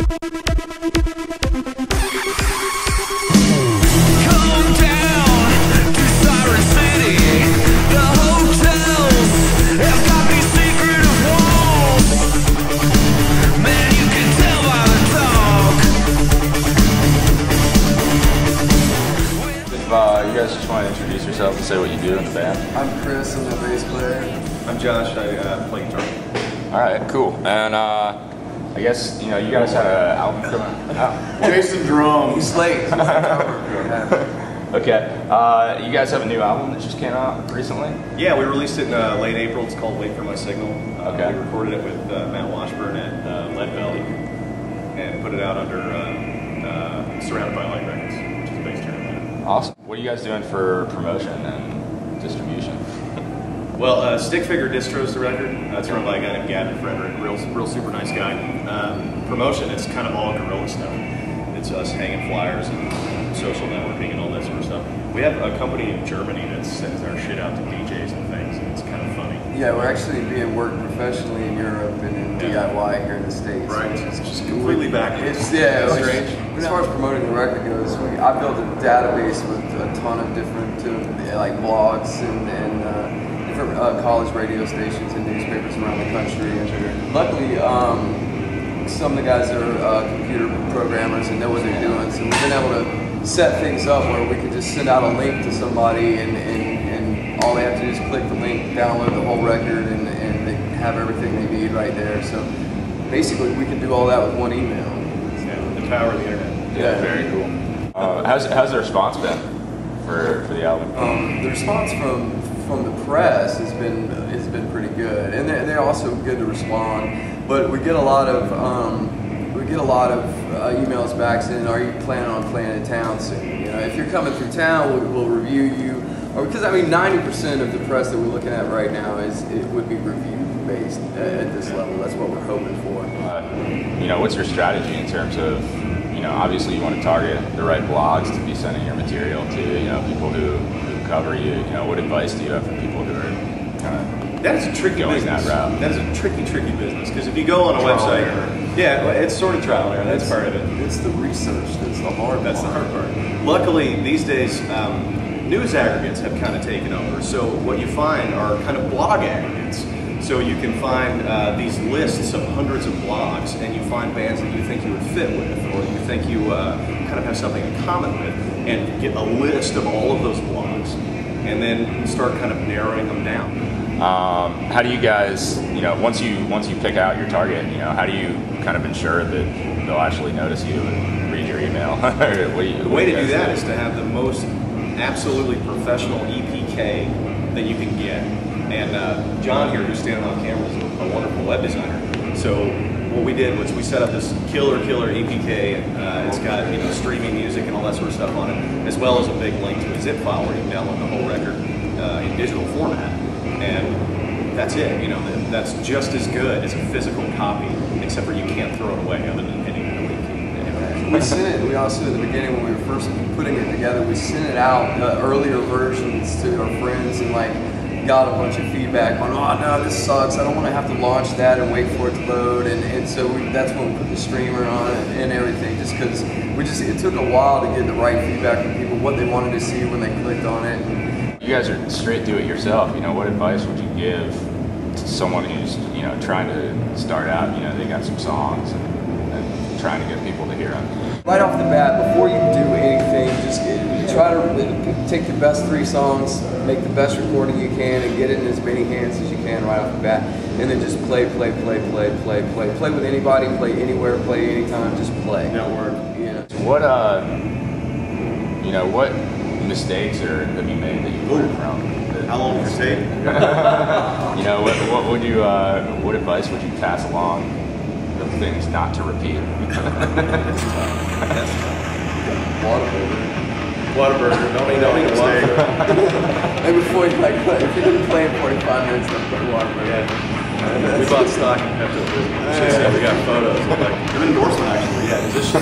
You guys just want to introduce yourself and say what you do in the band? I'm Chris, I'm the bass player. I'm Josh, I play guitar. Alright, cool. And I guess, you guys had an album coming out. Jason drums. He's late. Okay. You guys have a new album that just came out recently? Yeah, we released it in late April. It's called Wait for My Signal. Okay. We recorded it with Matt Washburn at Lead Belly and put it out under Surrounded by Light Records, which is based here in Atlanta. Awesome. What are you guys doing for promotion and distribution? Well, Stick Figure distros the record. It's run by a guy named Gavin Frederick, real super nice guy. Promotion, it's kind of all guerrilla stuff. It's us hanging flyers and social networking and all that sort of stuff. We have a company in Germany that sends our shit out to DJs and things, and it's kind of funny. Yeah, we're actually being worked professionally in Europe and in DIY here in the States. Right, it's just completely backwards. Strange. As far as promoting the record goes, I built a database with a ton of different like blogs and different college radio stations and newspapers around the country. And luckily, some of the guys are computer programmers and know what they're doing, so we've been able to set things up where we can just send out a link to somebody and all they have to do is click the link, download the whole record, and they have everything they need right there. So basically we can do all that with one email. Yeah, the power of the internet. Yeah, very cool. How's the response been for the album? The response from the press has been pretty good, and they're also good to respond. But we get a lot of emails back saying, "Are you planning on playing in town soon? If you're coming through town, we'll review you." Or because 90% of the press that we're looking at right now would be review based at this level. That's what we're hoping for. What's your strategy in terms of, obviously you want to target the right blogs to be sending your material to, people who cover you. What advice do you have for people who are kind of that is a tricky going business. that route? That is a tricky business, because if you go on a website, it's sort of trial and error. That's part of it. It's the research that's the hard part. That's the hard part. Luckily, these days, news aggregates have kind of taken over. So what you find are kind of blog aggregates. So you can find these lists of hundreds of blogs, and you find bands that you think you would fit with, or you think you kind of have something in common with, and get a list of all of those blogs, and then start kind of narrowing them down. How do you guys, once you pick out your target, how do you kind of ensure that they'll actually notice you and read your email? The way to do that is to have the most absolutely professional EPK that you can get. And John here, who's standing on camera, is a wonderful web designer. So what we did was we set up this killer EPK, and it's got streaming music and all that sort of stuff on it, as well as a big link to a zip file where you can download the whole record in digital format. And that's it. That's just as good as a physical copy, except for you can't throw it away other than hitting the link. We sent it. We also, in the beginning when we were first putting it together, we sent it out earlier versions to our friends and got a bunch of feedback on, oh no, this sucks. I don't want to have to launch that and wait for it to load. And so that's when we put the streamer on it and everything. Just because it took a while to get the right feedback from people, what they wanted to see when they clicked on it. You guys are straight do it yourself. What advice would you give to someone who's trying to start out? They got some songs and trying to get people to hear them. Right off the bat, before you do anything, just try to take the best 3 songs, make the best recording you can, and get it in as many hands as you can right off the bat, and then just play with anybody, play anywhere, play anytime, just play. Network. What what mistakes have you made that you learned from? How long did it take? What would you what advice would you pass along of things not to repeat? Whataburger. Don't make a mistake. And before you if you didn't play in 45 minutes, then put Whataburger. Yeah. We bought stock in Pepto. We got photos. An endorsement actually. Yeah. Is this shit?